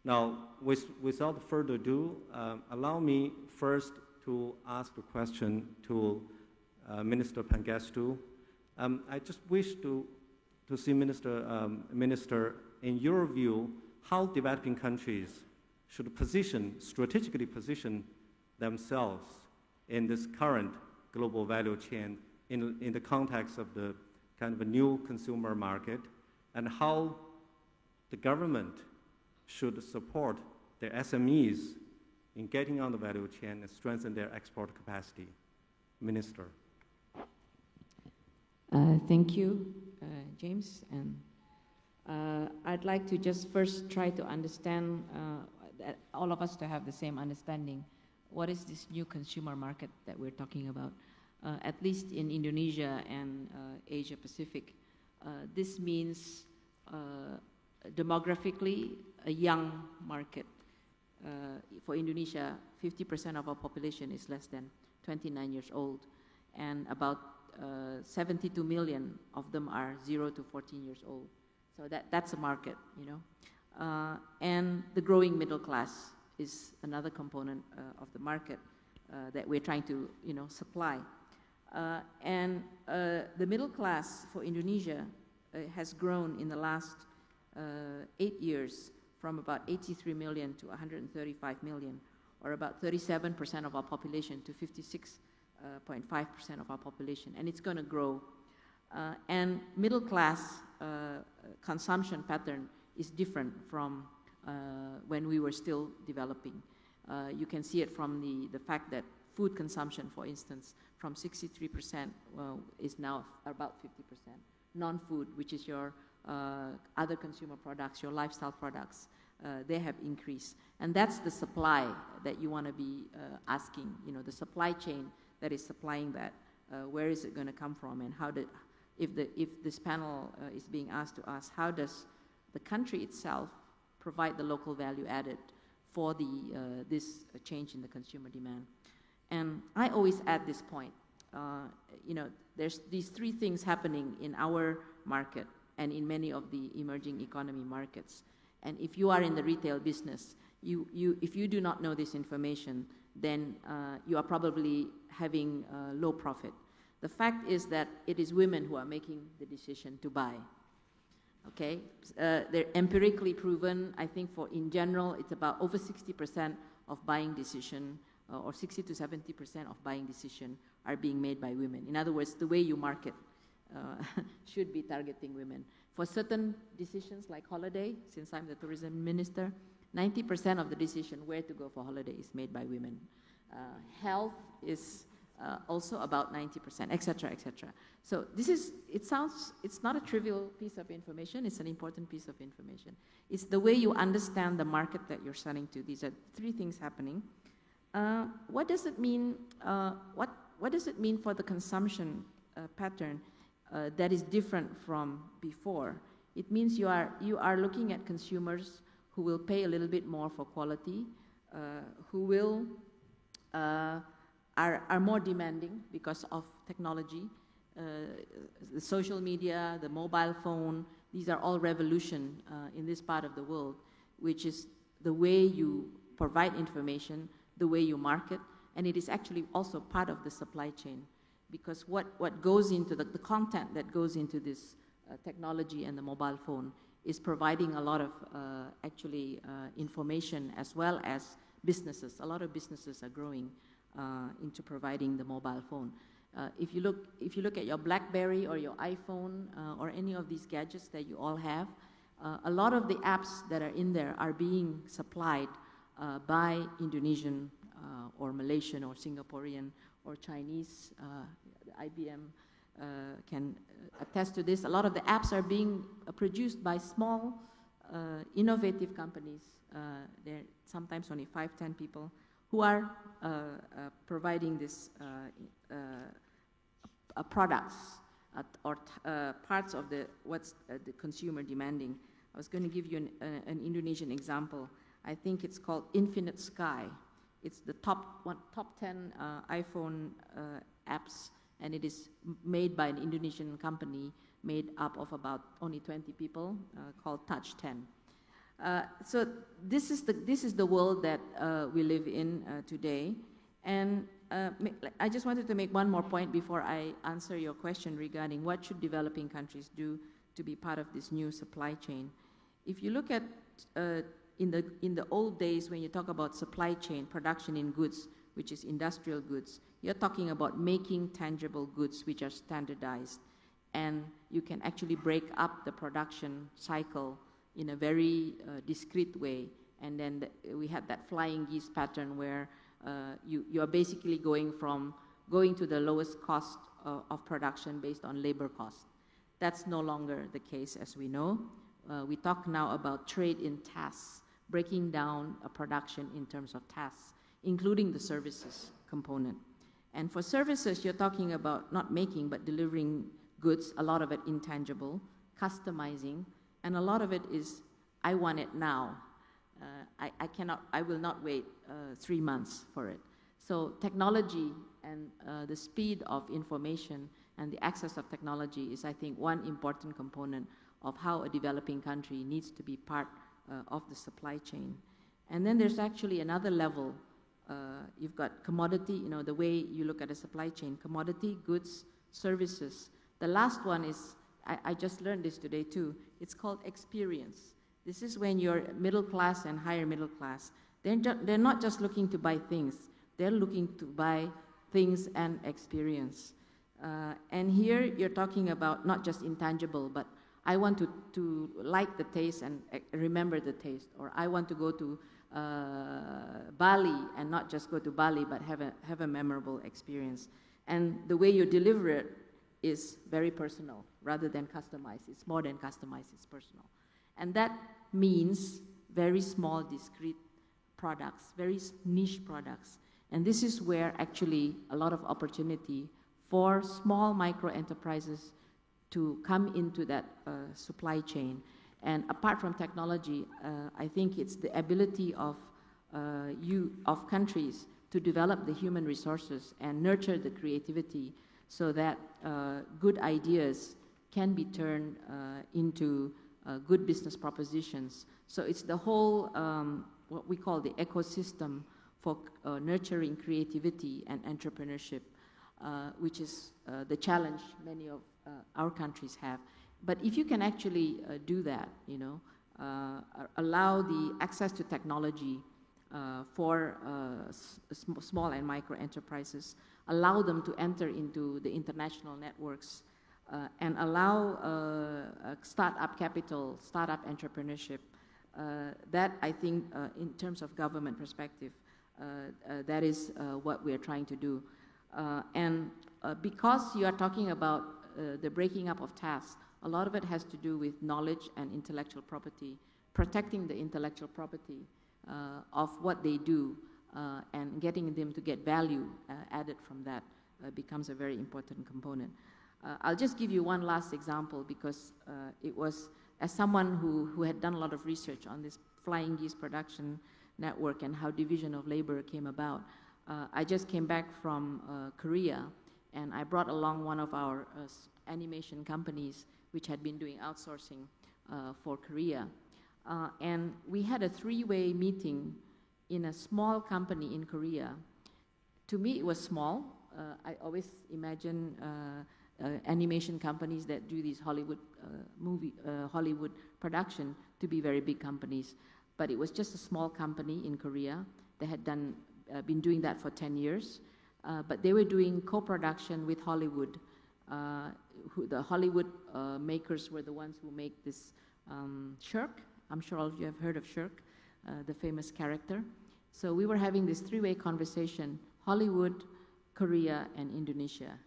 Now, without further ado, allow me first to ask a question to Minister Pangestu. I just wish to see Minister, in your view, how developing countries should strategically position themselves in this current global value chain in the context of the kind of a new consumer market, and how the government should support their SMEs in getting on the value chain and strengthen their export capacity. Minister. Thank you, James. And I'd like to just first try to understand, that all of us to have the same understanding. What is this new consumer market that we're talking about? At least in Indonesia and Asia Pacific, this means demographically a young market. For Indonesia, 50% of our population is less than 29 years old, and about 72 million of them are 0 to 14 years old. So that's a market, you know. And the growing middle class is another component of the market that we're trying to, you know, supply. And the middle class for Indonesia has grown in the last 8 years from about 83 million to 135 million, or about 37% of our population to 56.5% of our population, and it's going to grow. And middle class consumption pattern is different from when we were still developing. You can see it from the fact that food consumption, for instance, from 63% is now about 50%. Non-food, which is your other consumer products, your lifestyle products, they have increased. And that's the supply that you want to be asking, you know, the supply chain that is supplying that. Where is it going to come from, and if this panel is being asked to us, how does the country itself provide the local value added for this change in the consumer demand? And I always add this point, you know, there's these three things happening in our market and in many of the emerging economy markets. And if you are in the retail business, if you do not know this information, then you are probably having low profit. The fact is that it is women who are making the decision to buy. Okay, they're empirically proven. I think in general, it's about over 60% of buying decision, or 60 to 70% of buying decision are being made by women. In other words, the way you market should be targeting women. For certain decisions like holiday, since I'm the tourism minister, 90% of the decision where to go for holiday is made by women. Health is also about 90%, etc., etc. So it's not a trivial piece of information, it's an important piece of information. It's the way you understand the market that you're selling to. These are three things happening. What does it mean, what does it mean for the consumption pattern that is different from before? It means you are looking at consumers who will pay a little bit more for quality, who will are more demanding because of technology, the social media, the mobile phone. These are all revolution in this part of the world, which is the way you provide information, the way you market, and it is actually also part of the supply chain, because what goes into the content that goes into this technology and the mobile phone is providing a lot of information, as well as businesses. A lot of businesses are growing into providing the mobile phone. If you look at your BlackBerry or your iPhone or any of these gadgets that you all have, a lot of the apps that are in there are being supplied by Indonesian or Malaysian or Singaporean or Chinese. IBM can attest to this. A lot of the apps are being produced by small, innovative companies. They're sometimes only 5-10 people who are providing this products or parts of what's the consumer demanding. I was going to give you an Indonesian example. I think it's called Infinite Sky. It's the top 10 iPhone apps, and it is made by an Indonesian company made up of about only 20 people called Touch 10. So this is the world that we live in today. And I just wanted to make one more point before I answer your question regarding what should developing countries do to be part of this new supply chain. If you look at in the old days, when you talk about supply chain, production in goods, which is industrial goods, you're talking about making tangible goods which are standardized, and you can actually break up the production cycle in a very discrete way. And then we had that flying geese pattern where you are basically going to the lowest cost of production based on labor cost. That's no longer the case, as we know. We talk now about trade in tasks, breaking down a production in terms of tasks, including the services component. And for services, you're talking about not making, but delivering goods, a lot of it intangible, customizing, and a lot of it is, I want it now. I will not wait 3 months for it. So technology and the speed of information and the access of technology is, I think, one important component of how a developing country needs to be part of the supply chain. And then there's actually another level. You've got commodity, the way you look at a supply chain, commodity, goods, services. The last one is, I just learned this today too, it's called experience. This is when you're middle class and higher middle class. They're not just looking to buy things, they're looking to buy things and experience. And here you're talking about not just intangible, but I want to like the taste and remember the taste, or I want to go to Bali and not just go to Bali, but have a memorable experience. And the way you deliver it is very personal rather than customized. It's more than customized, it's personal. And that means very small, discrete products, very niche products. And this is where actually a lot of opportunity for small micro enterprises to come into that supply chain. And apart from technology, I think it's the ability of countries to develop the human resources and nurture the creativity so that good ideas can be turned into good business propositions. So it's the whole, what we call the ecosystem for nurturing creativity and entrepreneurship, which is the challenge many of our countries have. But if you can actually do that, allow the access to technology for small and micro enterprises, allow them to enter into the international networks, and allow startup capital, startup entrepreneurship, that I think in terms of government perspective, that is what we are trying to do. And because you are talking about the breaking up of tasks, a lot of it has to do with knowledge and intellectual property, protecting the intellectual property of what they do, and getting them to get value added from that becomes a very important component. I'll just give you one last example because it was, as someone who had done a lot of research on this flying geese production network and how division of labor came about. I just came back from Korea, and I brought along one of our animation companies which had been doing outsourcing for Korea. And we had a 3-way meeting in a small company in Korea. To me, it was small. I always imagine animation companies that do these Hollywood Hollywood production to be very big companies. But it was just a small company in Korea. They had been doing that for 10 years. But they were doing co-production with Hollywood. The Hollywood makers were the ones who make this Shirk. I'm sure all of you have heard of Shirk, the famous character. So we were having this 3-way conversation, Hollywood, Korea, and Indonesia.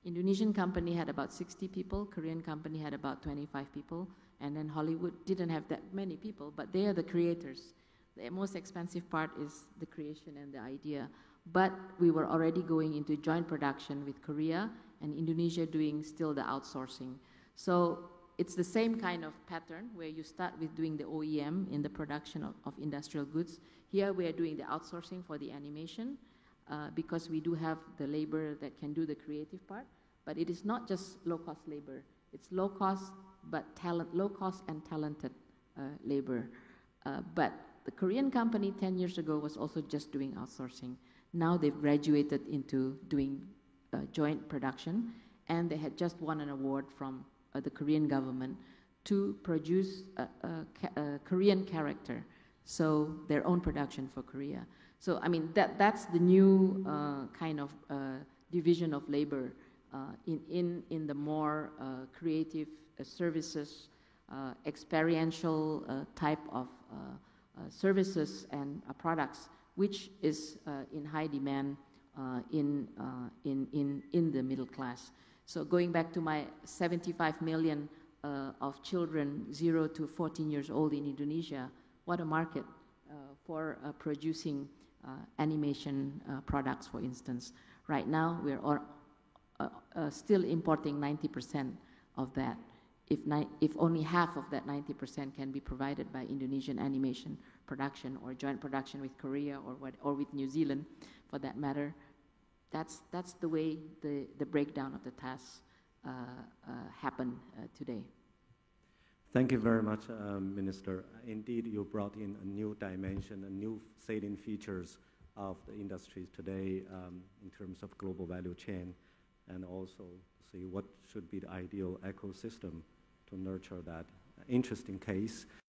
Indonesian company had about 60 people, Korean company had about 25 people, and then Hollywood didn't have that many people, but they are the creators. The most expensive part is the creation and the idea. But we were already going into joint production with Korea and Indonesia doing still the outsourcing. So it's the same kind of pattern where you start with doing the OEM in the production of industrial goods. Here we are doing the outsourcing for the animation because we do have the labor that can do the creative part. But it is not just low-cost labor. It's low-cost but low-cost and talented labor. But the Korean company 10 years ago was also just doing outsourcing. Now they've graduated into doing joint production, and they had just won an award from the Korean government to produce a Korean character, so their own production for Korea. So I mean that's the new kind of division of labor in the more creative services, experiential type of services and products, which is in high demand in the middle class. So going back to my 75 million of children 0 to 14 years old in Indonesia, what a market for producing animation products, for instance. Right now, we're still importing 90% of that. If only half of that 90% can be provided by Indonesian animation production or joint production with Korea or with New Zealand, for that matter, that's the way the breakdown of the tasks happen today. Thank you very much, Minister. Indeed, you brought in a new dimension, a new salient features of the industries today in terms of global value chain, and also see what should be the ideal ecosystem to nurture that interesting case.